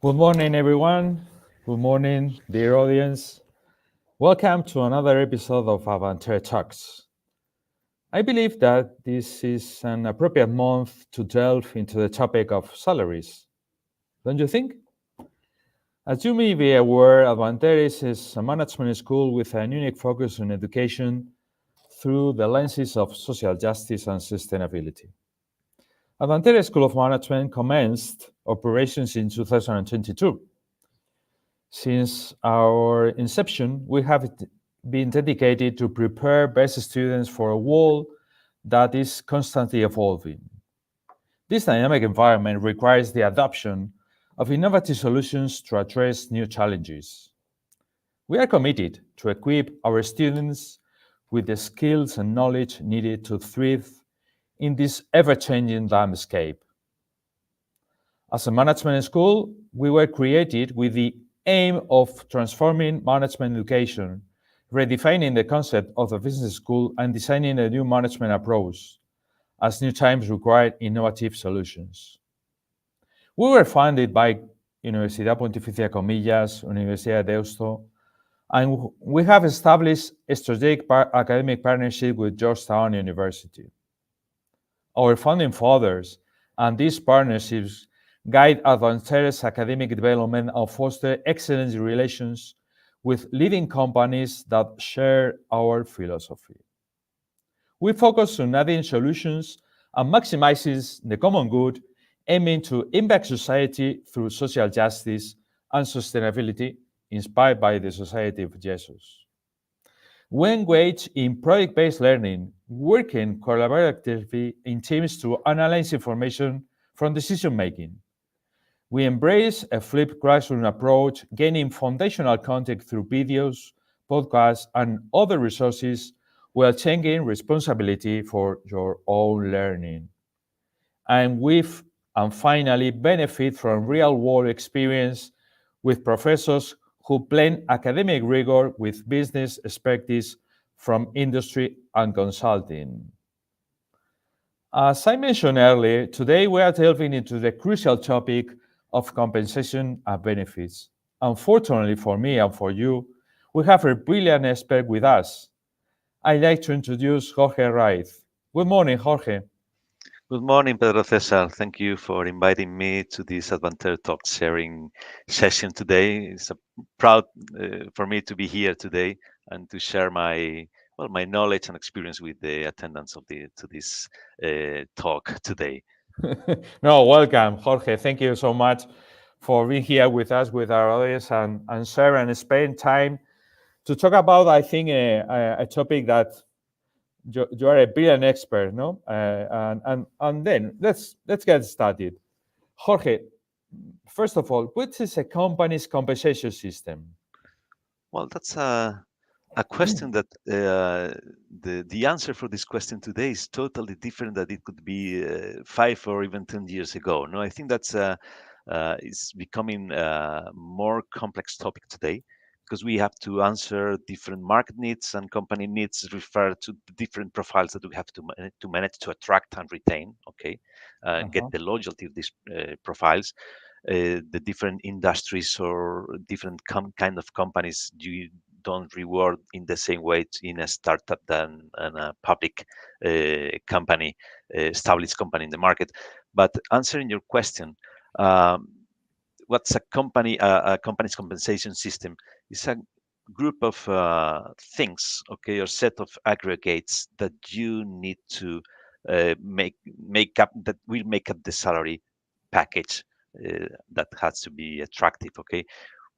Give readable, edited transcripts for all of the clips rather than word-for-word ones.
Good morning, everyone. Good morning, dear audience. Welcome to another episode of Advantere Talks. I believe that this is an appropriate month to delve into the topic of salaries. Don't you think? As you may be aware, Advantere is a management school with a unique focus on education through the lenses of social justice and sustainability. Advantere School of Management commenced operations in 2022. Since our inception, we have been dedicated to prepare best students for a world that is constantly evolving. This dynamic environment requires the adoption of innovative solutions to address new challenges. We are committed to equip our students with the skills and knowledge needed to thrive in this ever-changing landscape. As a management school, we were created with the aim of transforming management education, redefining the concept of the business school, and designing a new management approach, as new times require innovative solutions. We were founded by Universidad Pontificia Comillas, Universidad de Deusto, and we have established a strategic academic partnership with Georgetown University. Our founding fathers and these partnerships guide Advantere's academic development and foster excellent relations with leading companies that share our philosophy. We focus on adding solutions and maximizing the common good, aiming to impact society through social justice and sustainability inspired by the Society of Jesus. We engage in project-based learning, working collaboratively in teams to analyze information from decision-making. We embrace a flipped classroom approach, gaining foundational content through videos, podcasts, and other resources while taking responsibility for your own learning. And finally, benefit from real-world experience with professors who blend academic rigor with business expertise from industry and consulting. As I mentioned earlier, today we are delving into the crucial topic of compensation and benefits. Unfortunately for me and for you, we have a brilliant expert with us. I'd like to introduce Jorge Herraiz. Good morning, Jorge. Good morning, Pedro Cesar. Thank you for inviting me to this Advantere Talks sharing session today. It's a proud for me to be here today and to share my knowledge and experience with the attendance of this talk today. No, welcome, Jorge. Thank you so much for being here with us, with our audience, and share and spend time to talk about, I think, a topic that you are a brilliant expert, no? And then let's get started. Jorge, first of all, what is a company's compensation system? Well, that's a question that the answer for this question today is totally different than it could be 5 or even 10 years ago. No, I think that's is becoming a more complex topic today because we have to answer different market needs and company needs refer to different profiles that we have to manage to attract and retain. Okay, get Uh-huh. the loyalty of these profiles. The different industries or different kind of companies you don't reward in the same way in a startup than in a public company, established company in the market. But answering your question, um, what's a company's compensation system? Is a group of things, okay, or set of aggregates that you need to make up that will make up the salary package that has to be attractive. Okay,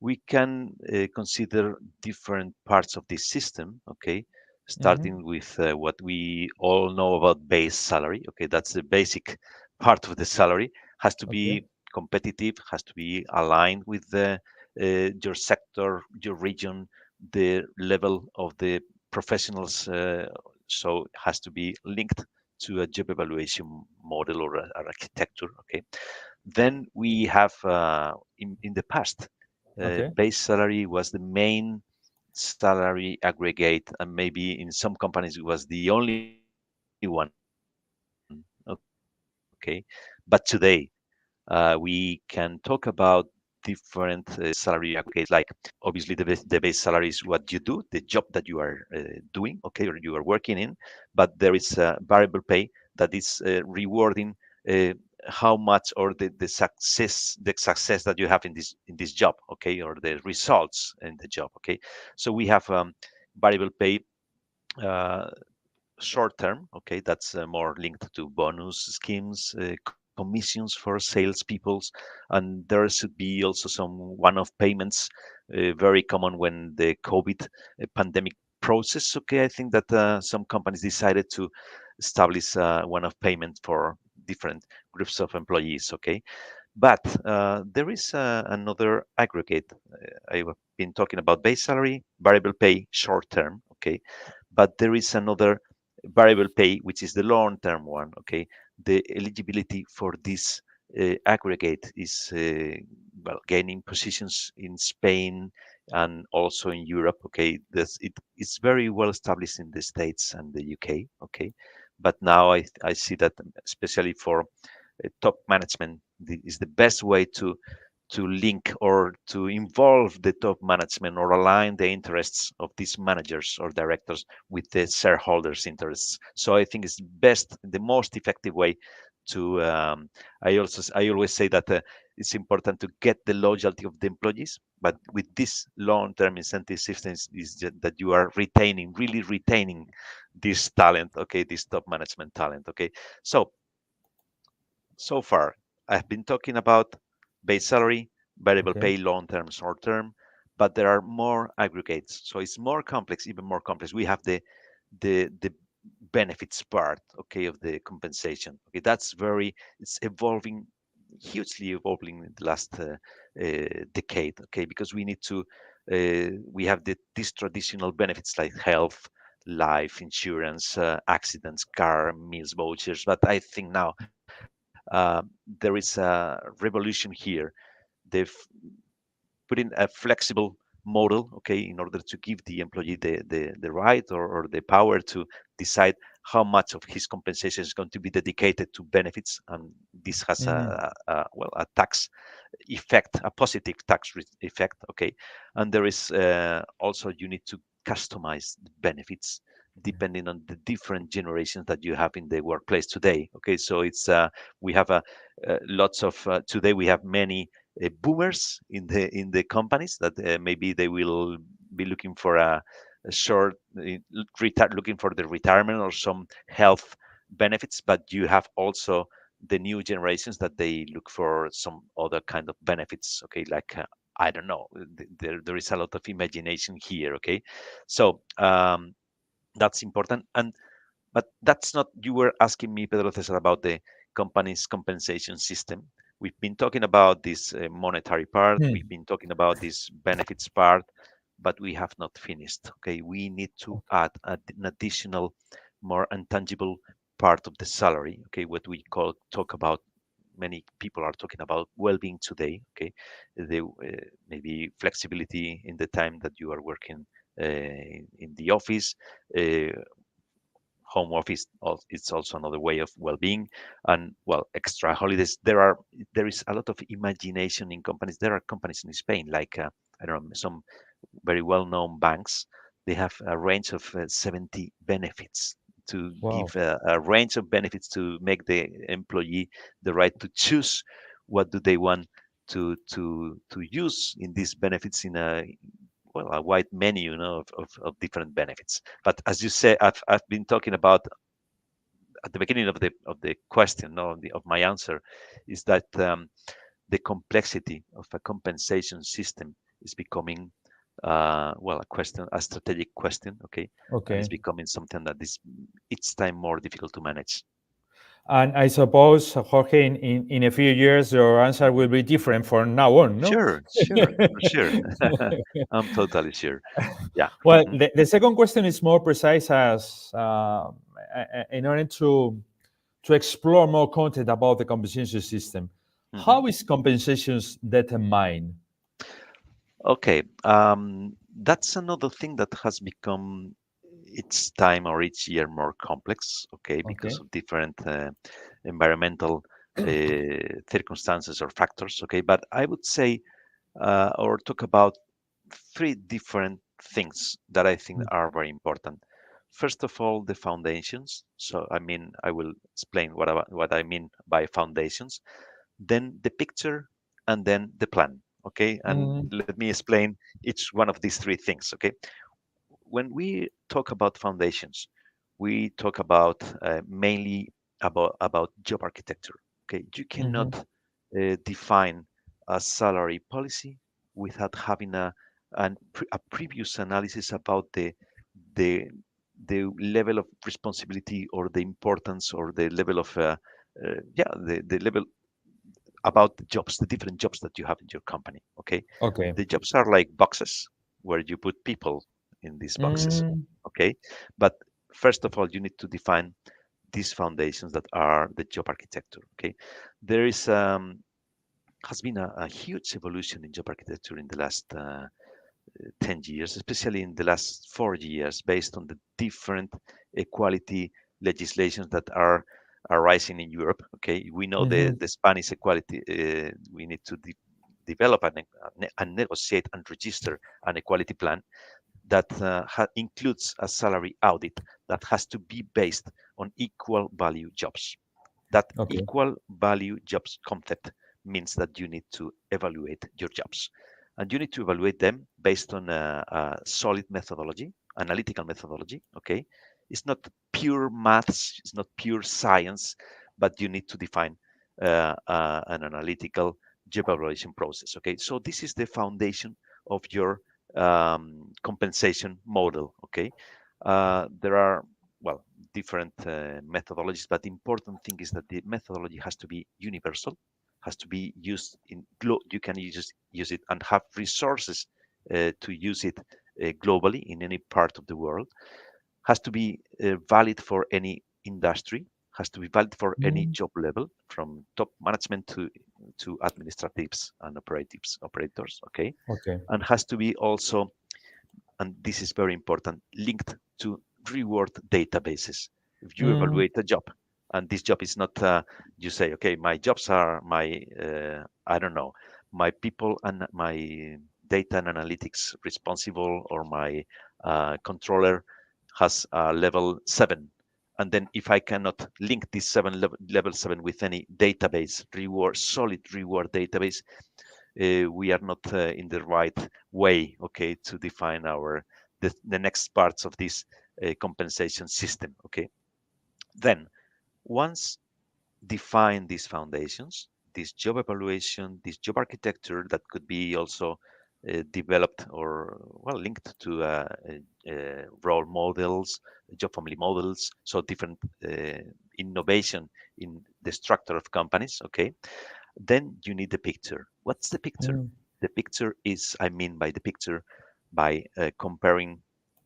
we can consider different parts of this system. Okay, Mm-hmm. starting with what we all know about base salary. Okay, that's the basic part of the salary. Has to Okay. be competitive, has to be aligned with your sector, your region, the level of the professionals. So it has to be linked to a job evaluation model or architecture. Okay, then we have in the past, Okay. base salary was the main salary aggregate, and maybe in some companies it was the only one. Okay, but today we can talk about different different salary aggregates. Like obviously the base salary is what you do, the job that you are doing, okay, or you are working in. But there is a variable pay that is rewarding how much, or the success that you have in this job, okay, or the results in the job, okay. So we have variable pay, uh, short term, okay, that's more linked to bonus schemes, commissions for salespeoples, and there should be also some one-off payments, very common when the COVID pandemic process. Okay, I think that some companies decided to establish one-off payment for different groups of employees. Okay, but there is another aggregate. I've been talking about base salary, variable pay, short term. Okay, but there is another variable pay, which is the long-term one. Okay, the eligibility for this aggregate is well, gaining positions in Spain and also in Europe. Okay, it's very well established in the States and the UK. Okay, but now I see that especially for top management is the best way to link or to involve the top management or align the interests of these managers or directors with the shareholders' interests. So I think it's the most effective way to. I always say that it's important to get the loyalty of the employees, but with this long-term incentive systems is that you are retaining, really retaining this talent. Okay, this top management talent. Okay, so far, I've been talking about base salary, variable Okay. pay, long term, short term, but there are more aggregates. So it's more complex, even more complex. We have the benefits part, okay, of the compensation. Okay, it's evolving, hugely evolving in the last decade. Okay, because we have these traditional benefits like health, life insurance, accidents, car, meals vouchers. But I think now there is a revolution here. They've put in a flexible model, okay, in order to give the employee the right, or the power to decide how much of his compensation is going to be dedicated to benefits. And this has Mhm. a tax effect, a positive effect, okay. And there is also, you need to customize the benefits depending on the different generations that you have in the workplace today. Okay, so it's we have lots of today we have many boomers in the companies that maybe they will be looking for a short looking for the retirement or some health benefits. But you have also the new generations that they look for some other kind of benefits. Okay, like I don't know, there is a lot of imagination here. Okay, so that's important. And but that's not, you were asking me, Pedro Cesar, about the company's compensation system. We've been talking about this monetary part, we've Hmm. been talking about this benefits part, but we have not finished. Okay, we need to add an additional, more intangible part of the salary. Okay, what we talk about. Many people are talking about well-being today. Okay, the maybe flexibility in the time that you are working in the office. Home office, it's also another way of well-being. And well, extra holidays, there is a lot of imagination in companies. There are companies in Spain like I don't know, some very well-known banks. They have a range of 70 benefits, to Wow. give a range of benefits to make the employee the right to choose what do they want to use in these benefits, in a wide menu, of different benefits. But as you say, I've been talking about at the beginning of the question, no, of my answer, is that the complexity of a compensation system is becoming a strategic question. Okay, and it's Okay. becoming something that is each time more difficult to manage. And I suppose, Jorge, in a few years, your answer will be different from now on, no? Sure, sure, for sure. I'm totally sure. Yeah. Well, the second question is more precise, as in order to explore more content about the compensation system. Mhm. How is compensations determined? Okay, that's another thing that has become each time or each year more complex. Okay, because Okay. of different environmental circumstances or factors. Okay, but I would say or talk about three different things that I think are very important. First of all, the foundations. So, I mean, I will explain what I mean by foundations. Then the picture, and then the plan. Okay, and Mm, let me explain each one of these three things. Okay, when we talk about foundations, we talk about mainly about job architecture. Okay, you cannot mhm. define a salary policy without having a previous analysis about the the level of responsibility or the importance or the level of yeah the level about the jobs, the different jobs that you have in your company. Okay, Okay. the jobs are like boxes where you put people in these boxes. Mm, Okay, but first of all, you need to define these foundations that are the job architecture. Okay, there is has been a huge evolution in job architecture in the last 10 years, especially in the last 4 years, based on the different equality legislations that are arising in Europe. Okay, we know mhm. the Spanish equality. We need to develop and negotiate and register an equality plan that includes a salary audit that has to be based on equal value jobs. That Okay. equal value jobs concept means that you need to evaluate your jobs. And you need to evaluate them based on a solid methodology, analytical methodology. Okay. It's not pure maths, it's not pure science, but you need to define an analytical job evaluation process. Okay. So this is the foundation of your compensation model. Okay. There are, well, different methodologies, but the important thing is that the methodology has to be universal, has to be used you can use it and have resources to use it globally in any part of the world, has to be valid for any industry, has to be valid for any Mm, job level from top management to administratives and operators. Okay, okay. and has to be also, and this is very important, linked to reward databases. If you Mm, evaluate a job, and this job is not, you say, okay, my jobs are my, I don't know, my people and my data and analytics responsible, or my controller has level 7. And then if I cannot link this level 7 with any database, solid reward database, we are not in the right way, okay, to define the next parts of this compensation system. Okay, then once define these foundations, this job evaluation, this job architecture that could be also developed or, well, linked to role models, job family models, so different innovation in the structure of companies. Okay, then you need the picture. What's the picture? mm, The picture is, I mean by the picture, by comparing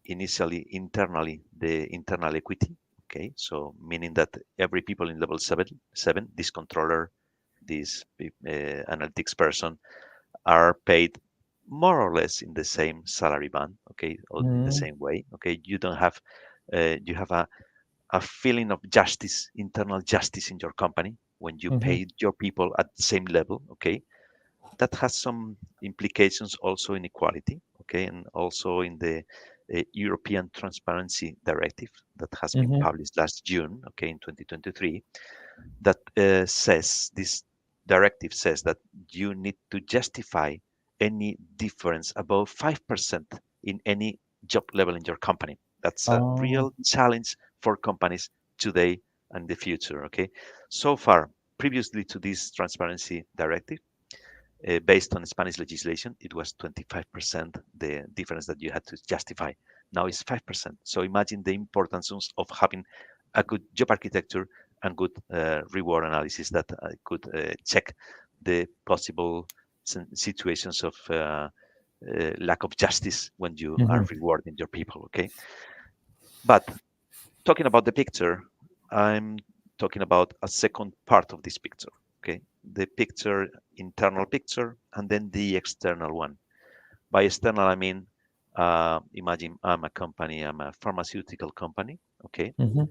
initially internally the internal equity. Okay, so meaning that every people in level seven, this controller, this analytics person, are paid more or less in the same salary band. Okay, or in the mm, same way. Okay, you don't have you have a feeling of justice, internal justice in your company when you mhm, pay your people at the same level. Okay, that has some implications also in equality. Okay, and also in the European Transparency Directive that has been mhm, published last June. Okay, in 2023, that says this directive says that you need to justify any difference above 5% in any job level in your company. That's a oh, real challenge for companies today and the future. Okay, so far, previously to this transparency directive, based on Spanish legislation, it was 25% the difference that you had to justify. Now it's 5%. So imagine the importance of having a good job architecture and good reward analysis that could check the possible situations of lack of justice when you are mhm, rewarding your people. Okay, but talking about the picture, I'm talking about a second part of this picture. Okay, the picture, internal picture, and then the external one. By external, I mean, imagine I'm a company, I'm a pharmaceutical company. Okay, mhm,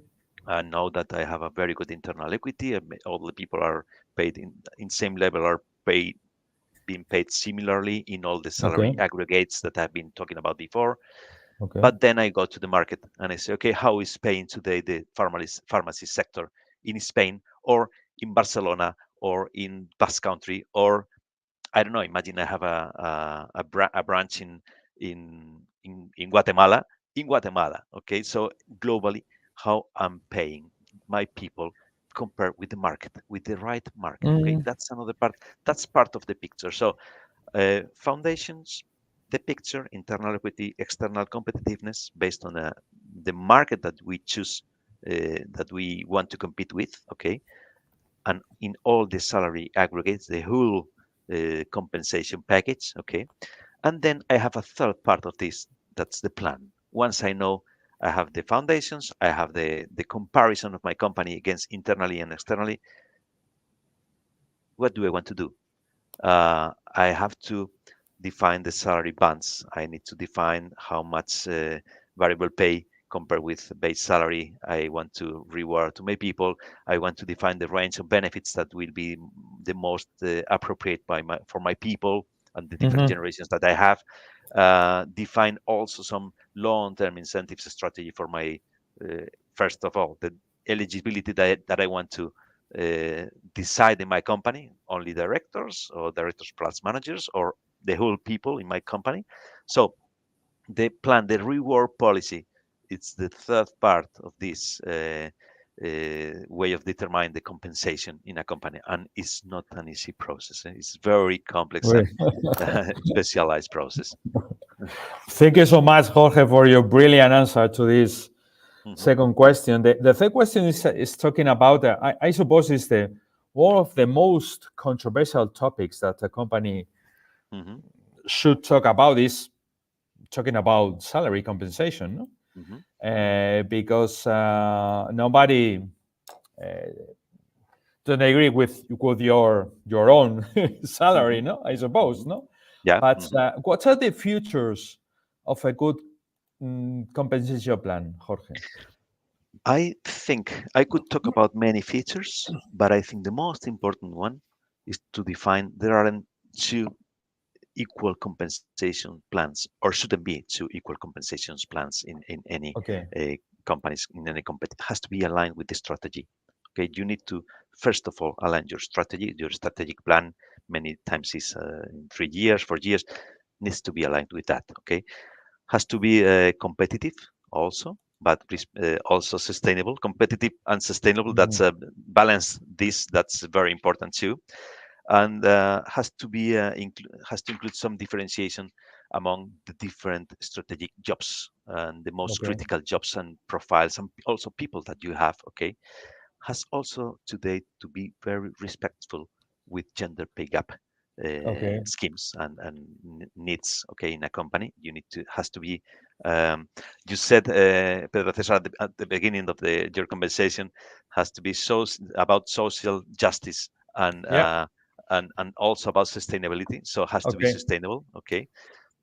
I know that I have a very good internal equity. All the people are paid in same level, are paid being paid similarly in all the salary Okay. aggregates that I've been talking about before. Okay. But then I go to the market and I say, okay, how is paying today the pharmacy sector in Spain or in Barcelona or in Basque Country, or I don't know. Imagine I have a branch in Guatemala. In Guatemala, okay. So globally, how I'm paying my people compared with the market, with the right market. Okay, Mm, that's another part. That's part of the picture. So foundations, the picture, internal equity, external competitiveness based on the market that we choose, that we want to compete with. Okay, and in all the salary aggregates, the whole compensation package. Okay, and then I have a third part of this. That's the plan. Once I know I have the foundations, I have the comparison of my company against internally and externally. What do I want to do? I have to define the salary bands. I need to define how much variable pay compared with base salary I want to reward to my people. I want to define the range of benefits that will be the most appropriate for my people and the different mhm, generations that I have. Define also some long-term incentives strategy for my, uh, first of all, the eligibility that I want to uh, decide in my company, only directors or directors plus managers or the whole people in my company. So the plan, the reward policy, it's the third part of this way of determining the compensation in a company, and it's not an easy process. It's very complex great. and specialized process. Thank you so much, Jorge, for your brilliant answer to this Hmm. second question. The third question is talking about, I suppose, is the one of the most controversial topics that a company Hmm. should talk about is talking about salary compensation, no? Hmm. Because nobody don't agree with your own salary, Hmm. no? I suppose, Hmm. no. Yeah. But Hmm. what are the futures of a good compensation plan, Jorge? I think I could talk about many features, but I think the most important one is to define there aren't two equal compensation plans, or shouldn't be two equal compensation plans in any Okay. uh, companies, in any company. It has to be aligned with the strategy. Okay, you need to first of all align your strategy, your strategic plan. Many times is in 3 years, 4 years, needs to be aligned with that. Okay, has to be competitive also, but also sustainable. Competitive and sustainable, that's Mhm. a balance. This that's very important too, and has to be has to include some differentiation among the different strategic jobs and the most Okay. critical jobs and profiles, and also people that you have. Okay, has also today to be very respectful with gender pay gap Okay. schemes and needs. Okay, in a company, you need to has to be. Um, you said, Pedro Cesar, at the beginning of your conversation, has to be so about social justice and Yeah. and also about sustainability. So it has to be Okay. sustainable. Okay,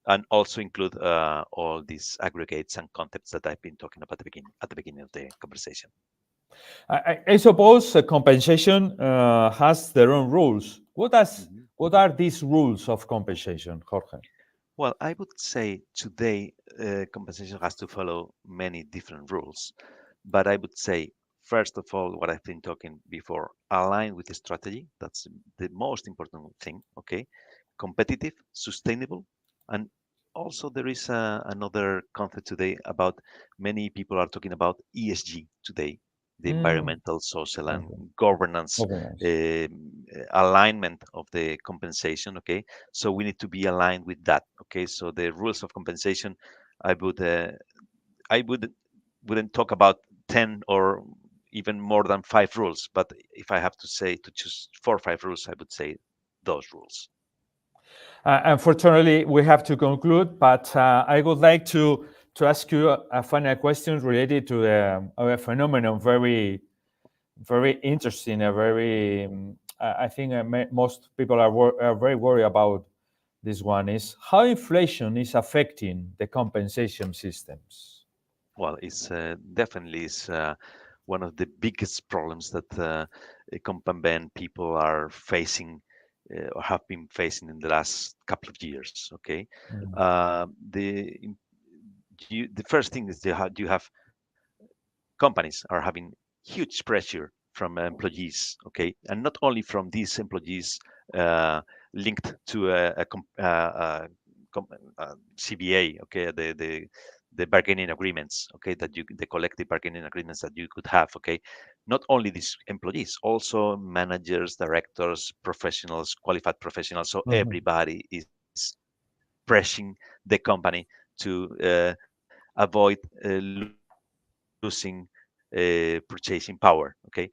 and also include all these aggregates and concepts that I've been talking about at the beginning of the conversation. I suppose compensation has their own rules. Mhm. What are these rules of compensation, Jorge? Well, I would say today compensation has to follow many different rules, but I would say first of all what I've been talking before, align with the strategy. That's the most important thing. Okay, competitive, sustainable, and also there is another concept today about many people are talking about ESG today, the Mm, environmental, social, and okay. governance Okay. Nice. alignment of the compensation. Okay, so we need to be aligned with that. Okay, so the rules of compensation, I would I would wouldn't talk about 10 or even more than 5 rules, but if I have to say to choose 4 or 5 rules, I would say those rules. Unfortunately, we have to conclude, but I would like to ask you a final question related to a phenomenon very interesting, a very I think most people are very worried about this one is how inflation is affecting the compensation systems. Well, it's definitely is one of the biggest problems that company people are facing or have been facing in the last couple of years. Okay, Mm. the the first thing is you have companies are having huge pressure from employees, okay, and not only from these employees uh, linked to com- CBA, okay, the bargaining agreements, okay, the collective bargaining agreements that you could have, okay, not only these employees, also managers, directors, professionals, qualified professionals, so Mhm. everybody is pressing the company to avoid losing purchasing power. Okay,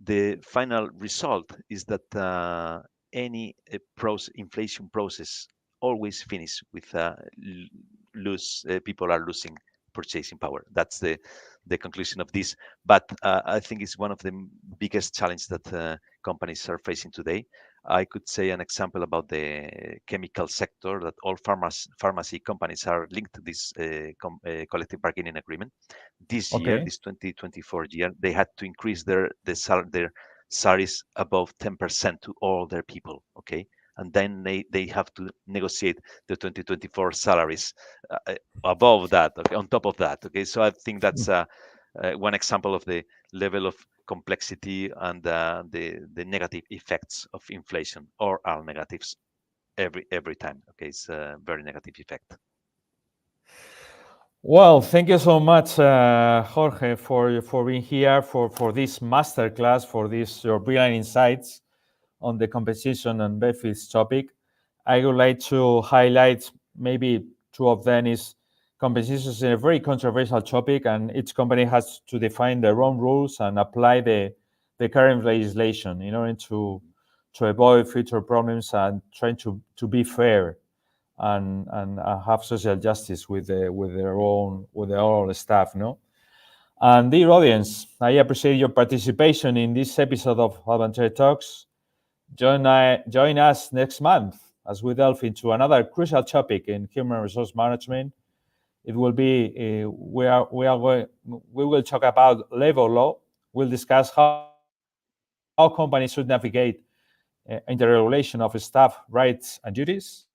the final result is that any inflation process always finish with people are losing purchasing power. That's the conclusion of this. But I think it's one of the biggest challenges that companies are facing today. I could say an example about the chemical sector that all pharmacy companies are linked to this collective bargaining agreement. This year, Okay. this 2024 year, they had to increase their salaries above 10% to all their people. Okay, and then they have to negotiate the 2024 salaries above that. Okay, on top of that. Okay, so I think that's one example of the level of complexity and the negative effects of inflation, or are negatives every time. Okay, it's a very negative effect. Well, thank you so much, Jorge, for being here for this masterclass, for this your brilliant insights on the compensation and benefits topic. I would like to highlight maybe two of them. Is compensation is a very controversial topic, and each company has to define their own rules and apply the current legislation in order to avoid future problems and trying to be fair and have social justice with their own staff. No. And dear audience, I appreciate your participation in this episode of Advantere Talks. Join us next month as we delve into another crucial topic in human resource management. It will be we will talk about labor law. We'll discuss how companies should navigate interregulation of staff rights and duties.